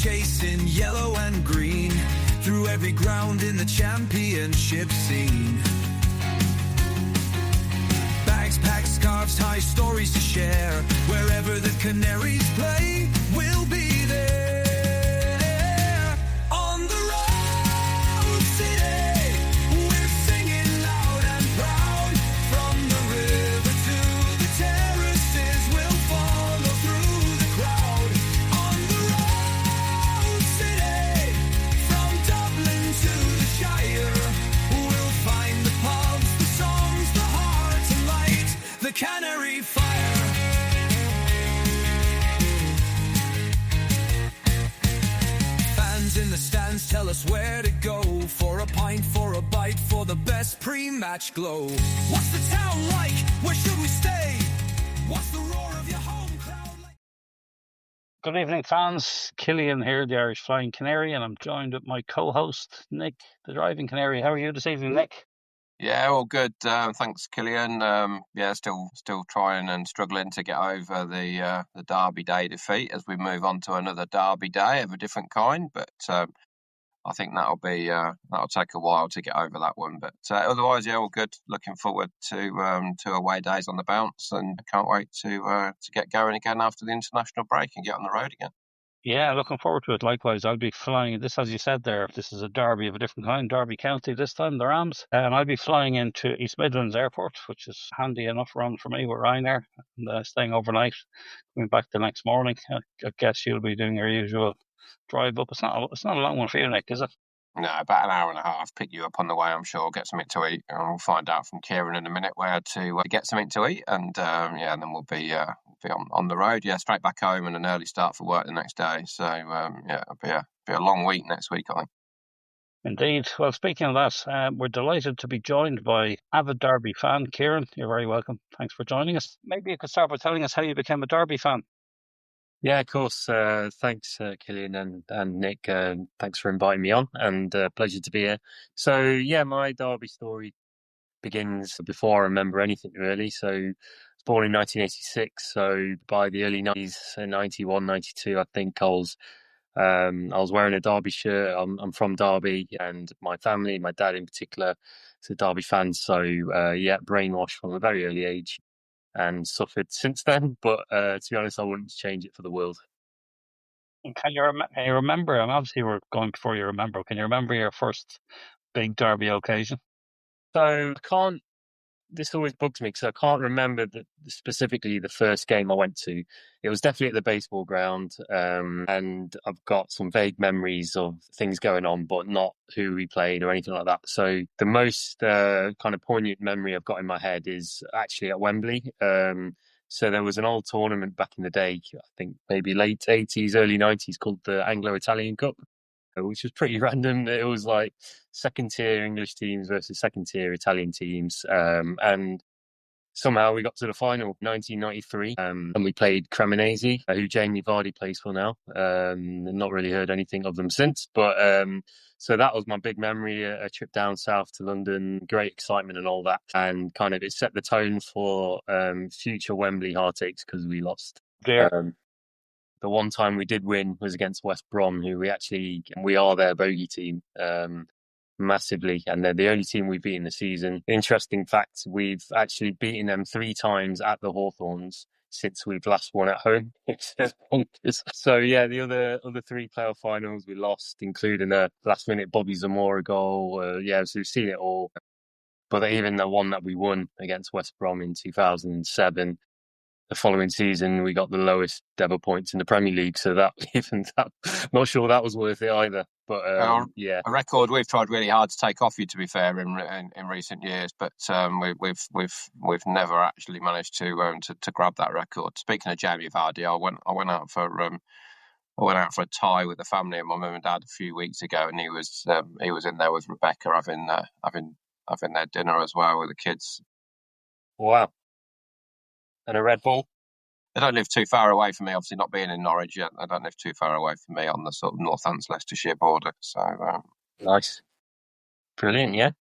chasing yellow and green through every ground in the championship scene. Bags packed, scarves tie, stories to share. Wherever the Canaries play, we'll be there. On the road, city, we're singing loud and proud. From the river to the terraces, we'll follow through the crowd. On the road, city, from Dublin to the Shire, we'll find the pubs, the songs, the hearts, and light the Canary fire. Fans in the stands tell us where to go, for a pint, for a bite, for the best pre-match glow. What's the town like? Where should we stay? What's the roar of your home crowd like? Good evening, fans. Cillian here, the Irish Flying Canary, and I'm joined with my co-host, Nick, the Driving Canary. How are you this evening, Nick? Yeah, all good. Thanks, Kieran. Still trying and struggling to get over the Derby Day defeat as we move on to another Derby Day of a different kind. But I think that'll take a while to get over that one. But otherwise, yeah, all good. Looking forward to away days on the bounce, and can't wait to get going again after the international break and get on the road again. Yeah, looking forward to it. Likewise, I'll be flying this, as you said there. This is a derby of a different kind, Derby County this time, the Rams. And I'll be flying into East Midlands Airport, which is handy enough run for me with Ryanair, and staying overnight, coming back the next morning. I guess you'll be doing your usual drive up. It's not a long one for you, Nick, is it? No, about an hour and a half. Pick you up on the way, I'm sure. Get something to eat, and we'll find out from Kieran in a minute where to get something to eat, and and then we'll be on the road. Yeah, straight back home and an early start for work the next day. So it'll be a long week next week, I think. Indeed. Well, speaking of that, we're delighted to be joined by avid Derby fan Kieran. You're very welcome. Thanks for joining us. Maybe you could start by telling us how you became a Derby fan. Yeah, of course. Thanks, Cillian and Nick. Thanks for inviting me on, and pleasure to be here. So, yeah, my Derby story begins before I remember anything, really. So, I was born in 1986. So, by the early 90s, 91, 92, I think I was wearing a Derby shirt. I'm from Derby, and my family, my dad in particular, is a Derby fan. So, brainwashed from a very early age, and suffered since then. But to be honest, I wouldn't change it for the world. Can you remember? Obviously, we're going before you remember. Can you remember your first big Derby occasion? So I can't. This always bugs me because I can't remember specifically the first game I went to. It was definitely at the baseball ground, and I've got some vague memories of things going on, but not who we played or anything like that. So the most kind of poignant memory I've got in my head is actually at Wembley. So there was an old tournament back in the day, I think maybe late 80s, early 90s, called the Anglo-Italian Cup, which was pretty random. It was like second-tier English teams versus second-tier Italian teams. And somehow we got to the final, 1993, and we played Cremonese, who Jamie Vardy plays for now. Not really heard anything of them since. But so that was my big memory, a trip down south to London, great excitement and all that. And kind of it set the tone for future Wembley heartaches because we lost. The one time we did win was against West Brom, who we are their bogey team massively, and they're the only team we've beaten this season. Interesting fact, we've actually beaten them 3 times at the Hawthorns since we've last won at home. So yeah, the other 3 playoff finals we lost, including a last-minute Bobby Zamora goal. So we've seen it all. But even the one that we won against West Brom in 2007, the following season, we got the lowest ever points in the Premier League. So not sure that was worth it either. But a record we've tried really hard to take off you, to be fair, in recent years. But we've never actually managed to grab that record. Speaking of Jamie Vardy, I went out for a tie with the family and my mum and dad a few weeks ago, and he was in there with Rebecca having their dinner as well with the kids. Wow. And a Red Bull? They don't live too far away from me, obviously not being in Norwich yet. They don't live too far away from me on the sort of Northants-Leicestershire border. So nice. Brilliant, yeah.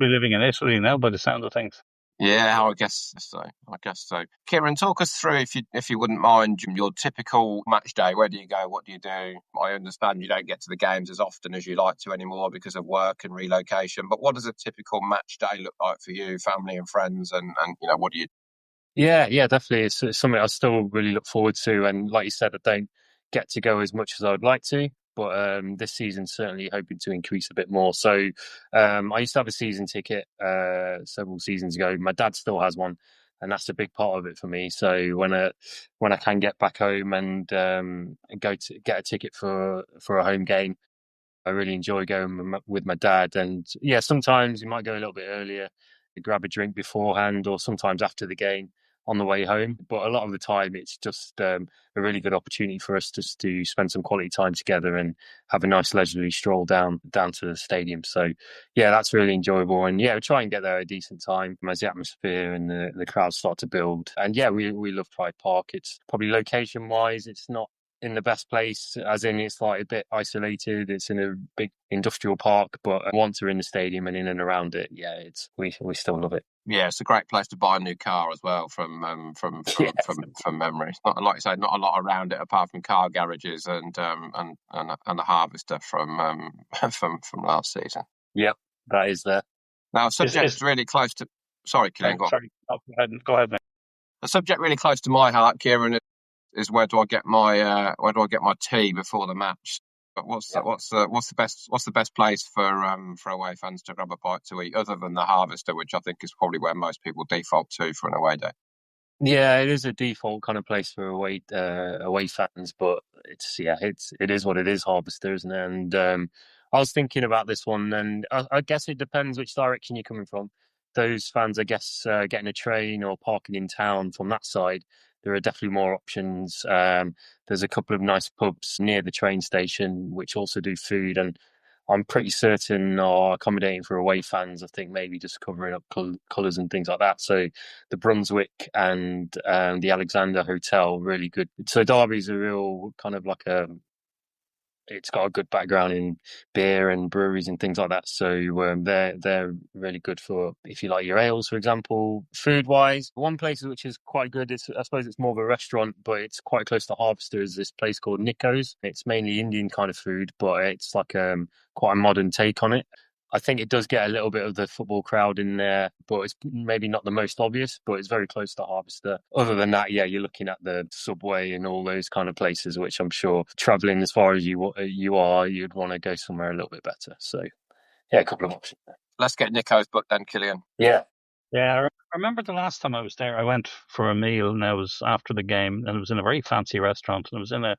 We're living in Italy now by the sound of things. Yeah, I guess so. I guess so. Kieran, talk us through, if you wouldn't mind, your typical match day. Where do you go? What do you do? I understand you don't get to the games as often as you like to anymore because of work and relocation. But what does a typical match day look like for you, family and friends, and what do you? Yeah, yeah, definitely. It's something I still really look forward to. And like you said, I don't get to go as much as I would like to, but this season certainly hoping to increase a bit more. So I used to have a season ticket several seasons ago. My dad still has one, and that's a big part of it for me. So when I can get back home and go to get a ticket for a home game, I really enjoy going with my dad. And yeah, sometimes you might go a little bit earlier, grab a drink beforehand, or sometimes after the game on the way home. But a lot of the time, it's just a really good opportunity for us just to spend some quality time together and have a nice leisurely stroll down to the stadium. So yeah, that's really enjoyable. And yeah, we try and get there at a decent time as the atmosphere and the crowds start to build. And yeah, we love Pride Park. It's probably location wise, it's not in the best place, as in it's like a bit isolated. It's in a big industrial park, but once we're in the stadium and in and around it, yeah, it's we still love it. Yeah, it's a great place to buy a new car as well. Yeah, From memory, it's not like you say, not a lot around it apart from car garages and a harvester from last season. yep, that is there. Now, a subject Is really close to. Sorry, Cillian, go on. sorry, go ahead, mate. A subject really close to my heart, Kieran, is where do I get my tea before the match? But what's the best place for away fans to grab a bite to eat other than the Harvester, which I think is probably where most people default to for an away day. Yeah, it is a default kind of place for away fans, but it is what it is, Harvester, isn't it? And I was thinking about this one, and I guess it depends which direction you're coming from. Those fans, I guess, getting a train or parking in town from that side, there are definitely more options. There's a couple of nice pubs near the train station which also do food, and I'm pretty certain are accommodating for away fans. I think maybe just covering up colours and things like that. So the Brunswick and the Alexander Hotel, really good. So Derby's a real kind of like it's got a good background in beer and breweries and things like that. So they're really good for if you like your ales, for example. Food wise, one place which is quite good. I suppose it's more of a restaurant, but it's quite close to Harvester. Is this place called Nico's? It's mainly Indian kind of food, but it's like quite a modern take on it. I think it does get a little bit of the football crowd in there, but it's maybe not the most obvious, but it's very close to Harvester. Other than that, yeah, you're looking at the subway and all those kind of places, which I'm sure traveling as far as you are, you'd want to go somewhere a little bit better. So, yeah, a couple of options there. Let's get Nico's book then, Cillian. Yeah. Yeah, I remember the last time I was there. I went for a meal, and it was after the game, and it was in a very fancy restaurant, and it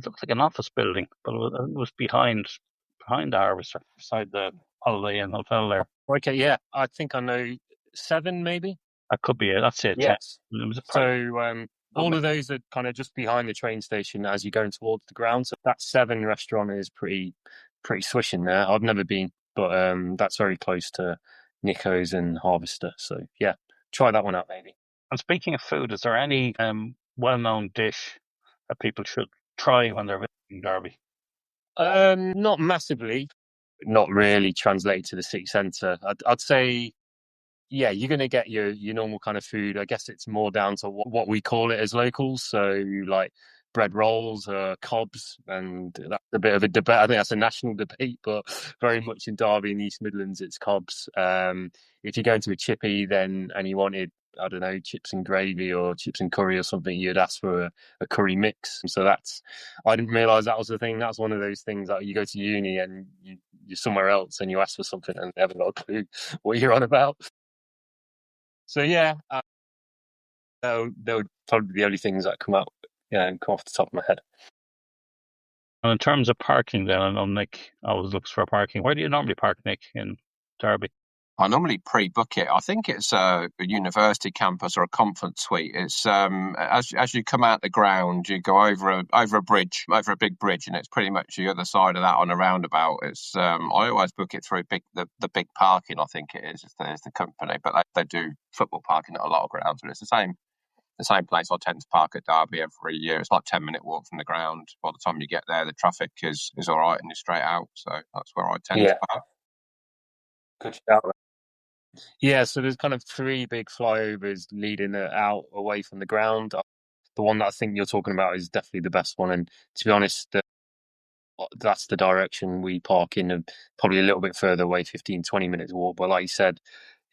looked like an office building, but it was behind the Harvester, beside the Holiday Inn Hotel there. Okay, yeah, I think I know 7 maybe. That could be it. That's it. Yes. Yeah. It was So all of those are kind of just behind the train station as you're going towards the ground. So that 7 restaurant is pretty swishing there. I've never been, but that's very close to Nico's and Harvester. So yeah, try that one out maybe. And speaking of food, is there any well-known dish that people should try when they're visiting Derby? Not massively, not really translated to the city centre. I'd say, yeah, you're going to get your normal kind of food. I guess it's more down to what we call it as locals. So like bread rolls, cobs, and that's a bit of a debate. I think that's a national debate, but very much in Derby and East Midlands, it's cobs. If you go into a chippy and you wanted, I don't know, chips and gravy or chips and curry or something, you'd ask for a curry mix. So I didn't realise that was the thing. That's one of those things that you go to uni and you're somewhere else and you ask for something and they haven't got a clue what you're on about. So yeah, they'll probably be the only things that come off the top of my head. And in terms of parking, then I know Nick always looks for parking. Where do you normally park, Nick, in Derby? I normally pre-book it. I think it's a university campus or a conference suite. It's as you come out the ground, you go over a bridge, over a big bridge, and it's pretty much the other side of that on a roundabout. It's I always book it through the big parking. I think it is the company, but they do football parking at a lot of grounds, but it's the same place I tend to park at Derby every year. It's like 10-minute walk from the ground. By the time you get there, the traffic is all right and you're straight out. So that's where I tend to park. Good shout. Yeah, so there's kind of three big flyovers leading out away from the ground. The one that I think you're talking about is definitely the best one. And to be honest, that's the direction we park in, and probably a little bit further away, 15, 20 minutes walk. But like you said,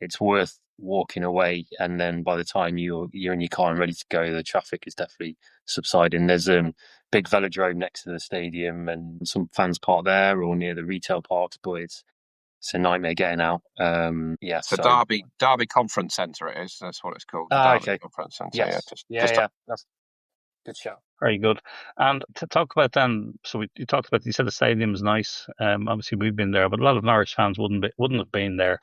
it's worth walking away. And then by the time you're in your car and ready to go, the traffic is definitely subsiding. There's a big velodrome next to the stadium, and some fans park there or near the retail parks, but it's a nightmare getting out. It's the Derby Conference Centre. It is. That's what it's called. The Derby Okay. Conference Centre. Yes. Yeah, Yeah. That's a good shout. Very good. And to talk about then, so you talked about, you said the stadium's nice. Obviously we've been there, but a lot of Norwich fans wouldn't have been there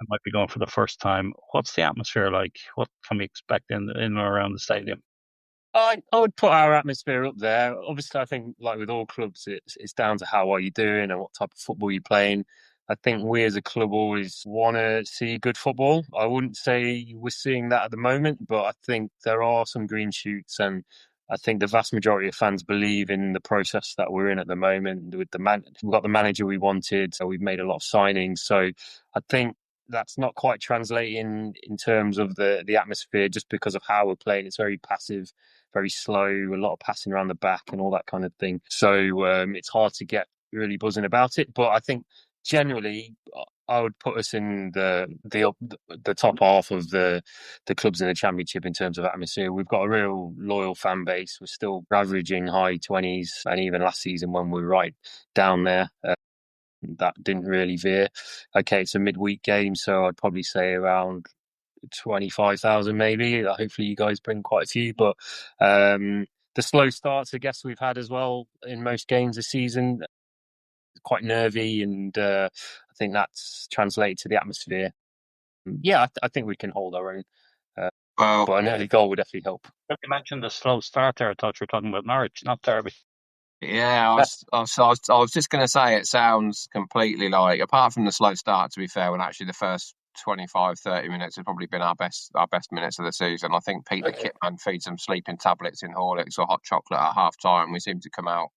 and might be going for the first time. What's the atmosphere like? What can we expect in and around the stadium? I would put our atmosphere up there. Obviously, I think like with all clubs, it's down to how are you doing and what type of football you're playing. I think we as a club always want to see good football. I wouldn't say we're seeing that at the moment, but I think there are some green shoots, and I think the vast majority of fans believe in the process that we're in at the moment. With we've got the manager we wanted, so we've made a lot of signings. So I think that's not quite translating in terms of the atmosphere, just because of how we're playing. It's very passive, very slow, a lot of passing around the back and all that kind of thing. So it's hard to get really buzzing about it. But I think generally, I would put us in the top half of the clubs in the Championship in terms of atmosphere. We've got a real loyal fan base. We're still averaging high 20s, and even last season when we were right down there, that didn't really veer. Okay, it's a midweek game, so I'd probably say around 25,000 maybe. Hopefully you guys bring quite a few, but the slow starts I guess we've had as well in most games this season, quite nervy, and I think that's translated to the atmosphere. Yeah, I think we can hold our own, Well, but an early goal would definitely help. You mentioned the slow start there. I thought you were talking about Norwich, not Derby. yeah, I was just going to say it sounds completely like, apart from the slow start, to be fair, when actually the first 25, 30 minutes have probably been our best minutes of the season. I think Pete the Kitman feeds them sleeping tablets in Horlicks or hot chocolate at half time. We seem to come out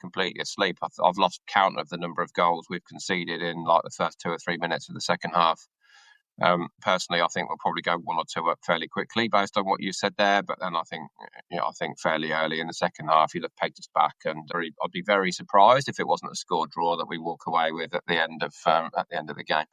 completely asleep. I've lost count of the number of goals we've conceded in like the first 2 or 3 minutes of the second half. Personally, I think we'll probably go 1 or 2 up fairly quickly based on what you said there. But then I think fairly early in the second half, you'll have pegged us back, and I'd be very surprised if it wasn't a score draw that we walk away with at the end of the game.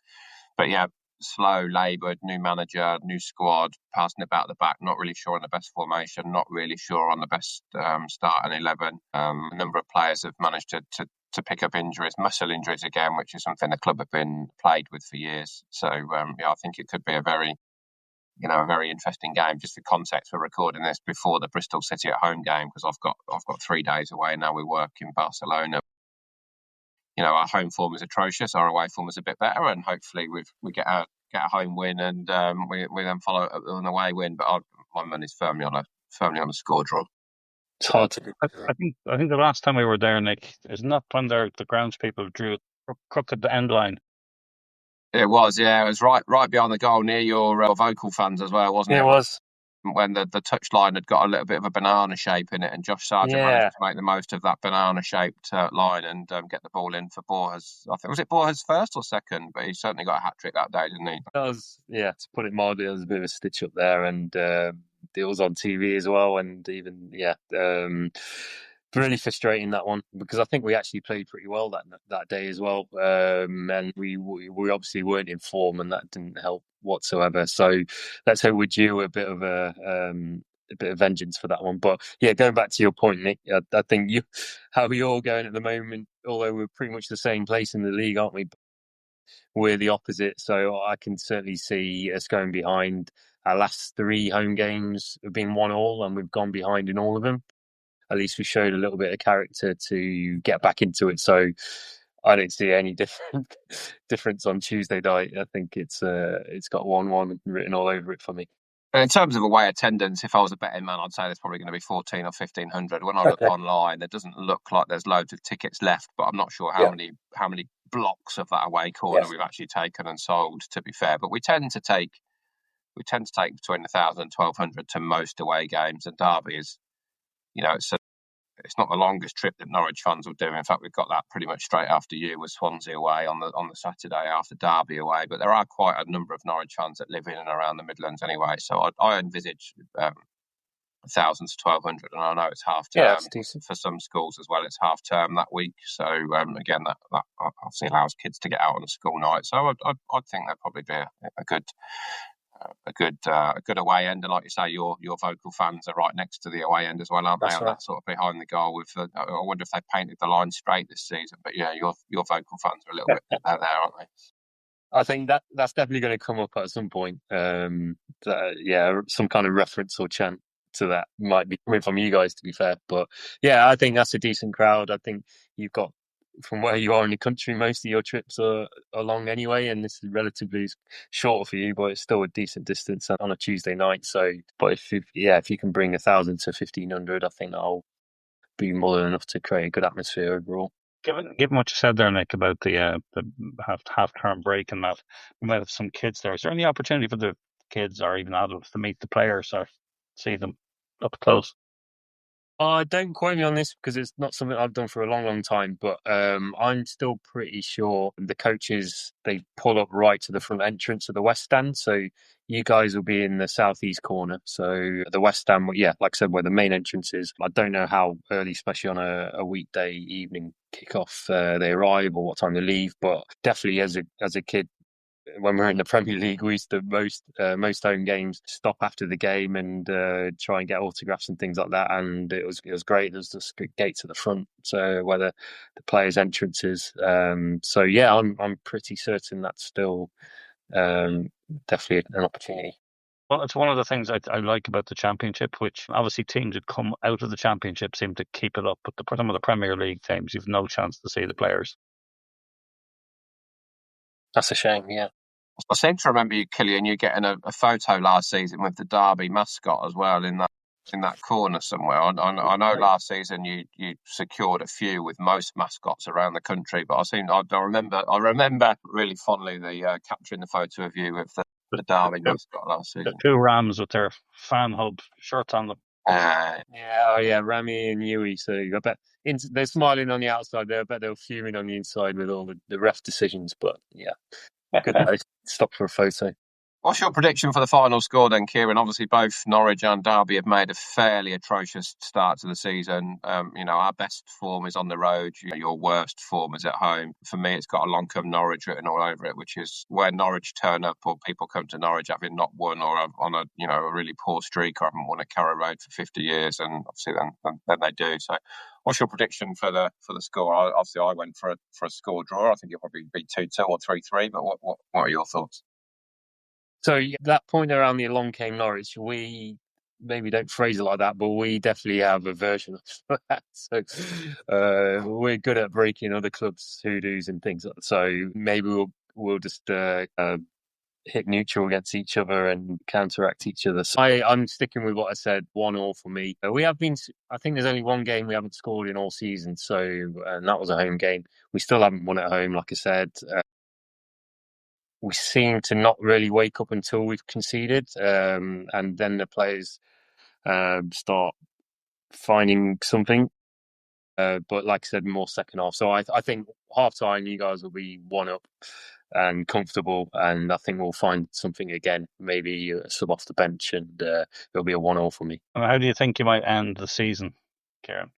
But yeah, slow, laboured, new manager, new squad, passing about the back, not really sure on the best formation, not really sure on the best starting 11. A number of players have managed to pick up injuries, muscle injuries again, which is something the club have been plagued with for years. So I think it could be a very interesting game. Just for context, we're recording this before the Bristol City at home game, because I've got 3 days away now. We work in Barcelona. Our home form is atrocious. Our away form is a bit better, and hopefully we get a home win, and we then follow up with an away win. But my money's firmly on a score draw. It's hard to do. I think the last time we were there, Nick, isn't that when the groundspeople drew crooked the end line? It was, yeah. It was right behind the goal, near your vocal fans as well, wasn't it? It was. When the touchline had got a little bit of a banana shape in it, and Josh Sargent managed to make the most of that banana-shaped line and get the ball in for Borges. I think, was it Borges first or second? But he certainly got a hat-trick that day, didn't he? That was, to put it mildly, there was a bit of a stitch up there, and it was on TV as well, and even, really frustrating, that one, because I think we actually played pretty well that day as well, and we obviously weren't in form, and that didn't help whatsoever. So let's hope we're due a bit of vengeance for that one. But yeah, going back to your point, Nick, I think how you're going at the moment, although we're pretty much the same place in the league, aren't we? We're the opposite, so I can certainly see us going behind. Our last 3 home games have been 1-1, and we've gone behind in all of them. At least we showed a little bit of character to get back into it. So I don't see any difference on Tuesday night. I think it's got 1-1 written all over it for me. In terms of away attendance, if I was a betting man, I'd say there's probably going to be 14 or 1,500. When I look online, there doesn't look like there's loads of tickets left, but I'm not sure how many blocks of that away corner we've actually taken and sold, to be fair. But we tend to take between 1,000 and 1,200 to most away games, and Derby is, it's it's not the longest trip that Norwich fans will do. In fact, we've got that pretty much straight after you with Swansea away on the Saturday after Derby away. But there are quite a number of Norwich fans that live in and around the Midlands anyway. So I envisage 1,000 to 1,200, and I know it's half term for some schools as well. It's half term that week, so again, that obviously allows kids to get out on a school night. So I think there'd probably be a good away end, and like you say, your vocal fans are right next to the away end as well, aren't they? On that sort of behind the goal. I wonder if they painted the line straight this season, but yeah, your vocal fans are a little bit there, aren't they? I think that's definitely going to come up at some point. Some kind of reference or chant to that might be coming from you guys, to be fair. But yeah, I think that's a decent crowd. I think you've got, from where you are in the country, most of your trips are long anyway, and this is relatively short for you, but it's still a decent distance on a Tuesday night. So, but if you can bring 1,000 to 1,500, I think that'll be more than enough to create a good atmosphere overall. Given what you said there, Nick, about the half-term break and that, we might have some kids there. Is there any opportunity for the kids or even adults to meet the players or see them up close? Don't quote me on this because it's not something I've done for a long, long time, but I'm still pretty sure the coaches, they pull up right to the front entrance of the West Stand. So you guys will be in the southeast corner. So the West Stand, like I said, where the main entrance is. I don't know how early, especially on a weekday evening kickoff, they arrive or what time they leave, but definitely as a kid, when we were in the Premier League, we used to most home games stop after the game and try and get autographs and things like that, and it was great. There's just gates at the front, so where the players' entrances. So yeah, I'm pretty certain that's still definitely an opportunity. Well, it's one of the things I like about the Championship, which obviously teams that come out of the Championship seem to keep it up, but some of the Premier League teams, you've no chance to see the players. That's a shame, yeah. I seem to remember you, Cillian, you getting a photo last season with the Derby mascot as well in that corner somewhere. I know last season you secured a few with most mascots around the country, but I remember really fondly the capturing the photo of you with the Derby mascot last season. The two Rams with their fan hub shirts on them. Rami and Yui. So I bet they're smiling on the outside there. I bet they're fuming on the inside with all the ref decisions. But yeah, good place. Stop for a photo. What's your prediction for the final score then, Kieran? Obviously, both Norwich and Derby have made a fairly atrocious start to the season. Our best form is on the road. Your worst form is at home. For me, it's got a long come Norwich written all over it, which is where Norwich turn up or people come to Norwich having not won or on a really poor streak or haven't won at Carrow Road for 50 years, and obviously then they do. So, what's your prediction for the score? I went for a score draw. I think it'll probably be 2-2 or 3-3. But what are your thoughts? So that point around the along came Norwich, we maybe don't phrase it like that, but we definitely have a version of that. So we're good at breaking other clubs' hoodoos and things. So maybe we'll just hit neutral against each other and counteract each other. So I'm sticking with what I said, 1-1 for me. I think there's only one game we haven't scored in all season, and that was a home game. We still haven't won at home, like I said. We seem to not really wake up until we've conceded, and then the players start finding something. But like I said, more second half. So I think half time you guys will be 1-up and comfortable, and I think we'll find something again, maybe a sub off the bench, and it'll be a 1-1 for me. How do you think you might end the season, Kieran?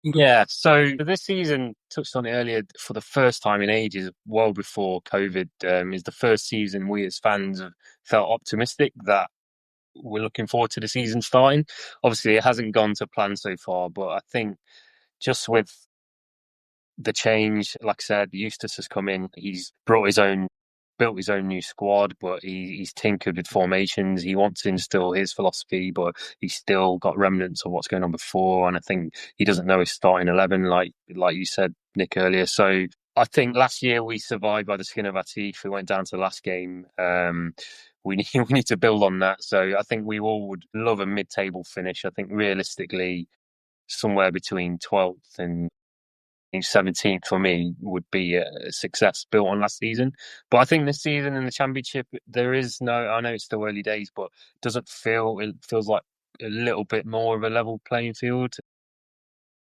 Yeah, so this season, touched on it earlier, for the first time in ages, well before COVID, is the first season we as fans have felt optimistic that we're looking forward to the season starting. Obviously, it hasn't gone to plan so far, but I think just with the change, like I said, Eustace has come in, he's built his own new squad, but he's tinkered with formations. He wants to instill his philosophy, but he's still got remnants of what's going on before. And I think he doesn't know his starting 11, like you said, Nick, earlier. So I think last year we survived by the skin of our teeth. We went down to the last game. We need to build on that. So I think we all would love a mid-table finish. I think realistically, somewhere between 12th and 17th for me would be a success built on last season. But I think this season in the Championship, I know it's still early days, but it feels like a little bit more of a level playing field.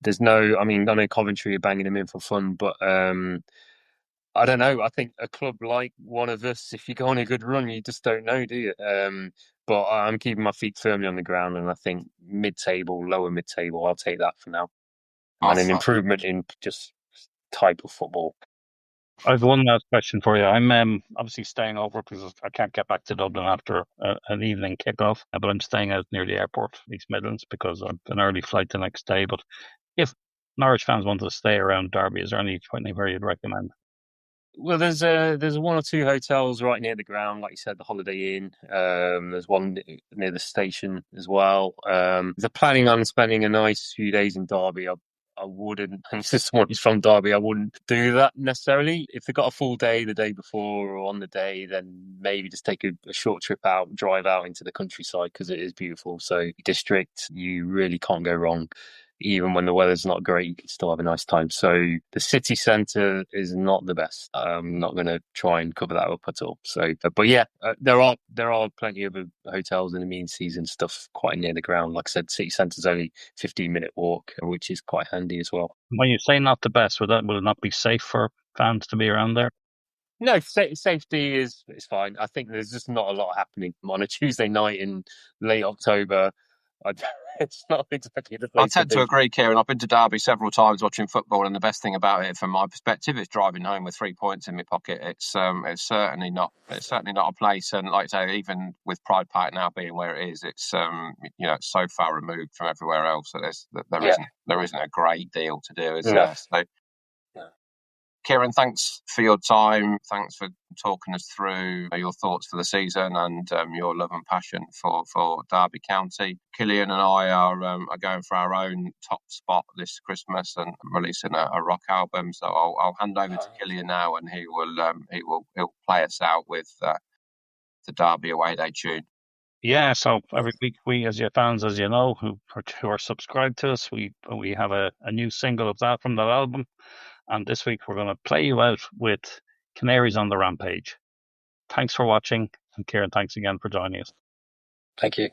there's no. I mean, I know Coventry are banging them in for fun, but I don't know. I think a club like one of us, if you go on a good run, you just don't know, do you? But I'm keeping my feet firmly on the ground, and I think mid-table, lower mid-table, I'll take that for now. And an improvement in just type of football. I have one last question for you. I'm obviously staying over because I can't get back to Dublin after an evening kickoff, but I'm staying out near the airport, East Midlands, because I've an early flight the next day. But if Norwich fans want to stay around Derby, is there anywhere you'd recommend? Well, there's one or two hotels right near the ground, like you said, the Holiday Inn. There's one near the station as well. If they're planning on spending a nice few days in Derby, I wouldn't, and this is someone who's from Derby, I wouldn't do that necessarily. If they got a full day the day before or on the day, then maybe just take a short trip out, drive out into the countryside, because it is beautiful. So district, you really can't go wrong. Even when the weather's not great, you can still have a nice time. So the city centre is not the best. I'm not going to try and cover that up at all. So, but yeah, there are plenty of hotels in the mean season stuff quite near the ground. Like I said, city centre's only 15-minute walk, which is quite handy as well. When you say not the best, would it not be safe for fans to be around there? No, safety is fine. I think there's just not a lot happening on a Tuesday night in late October. It's not exactly the place. I tend to agree, Kieran. I've been to Derby several times watching football, and the best thing about it, from my perspective, is driving home with 3 points in my pocket. It's certainly not a place, and like I say, even with Pride Park now being where it is, it's it's so far removed from everywhere else that there isn't a great deal to do, is there? So, Kieran, thanks for your time. Thanks for talking us through your thoughts for the season and your love and passion for Derby County. Cillian and I are going for our own top spot this Christmas and releasing a rock album. So I'll hand over to Cillian now, and he'll play us out with the Derby away day tune. Yeah, so every week we, as your fans, as you know, who are subscribed to us, we have a new single of that from that album. And this week we're going to play you out with Canaries on the Rampage. Thanks for watching. And Kieran, thanks again for joining us. Thank you.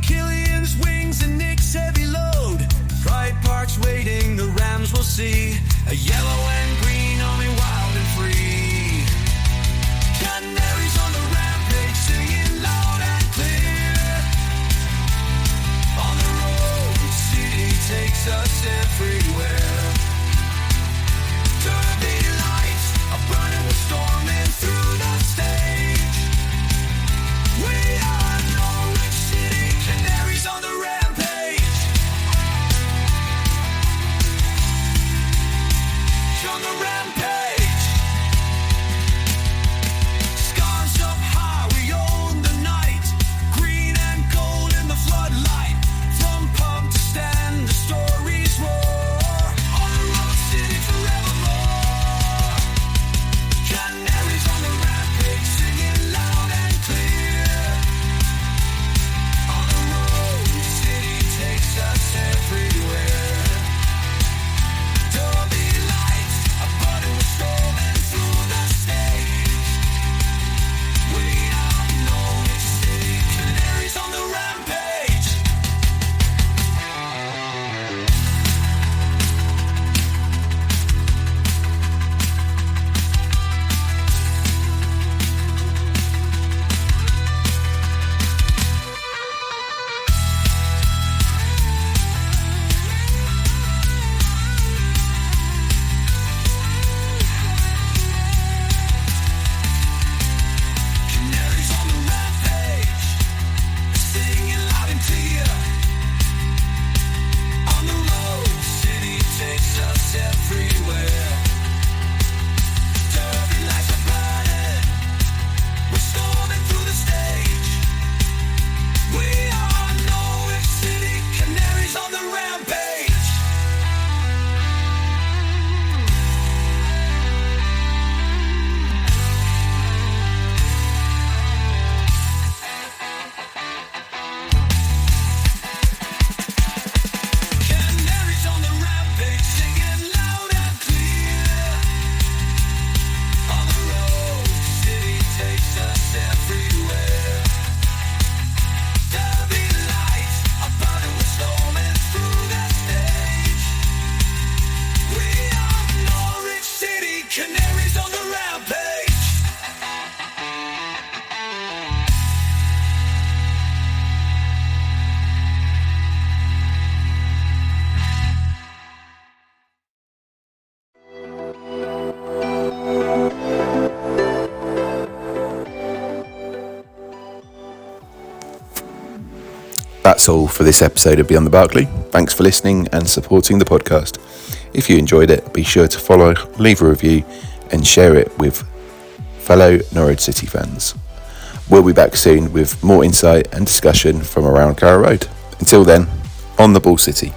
Cillian's wings and Nick's heavy load. Pride Park's waiting, the Rams will see. A yellow and green army wild and free. Canaries on the rampage, singing loud and clear. On the road, city takes us everywhere. Derby lights are burning with storming through the stage. We are Norwich City, Canaries on the rampage. On the That's all for this episode of Beyond the Barclay. Thanks for listening and supporting the podcast. If you enjoyed it, be sure to follow, leave a review and share it with fellow Norwich City fans. We'll be back soon with more insight and discussion from around Carrow Road. Until then, on the ball, City.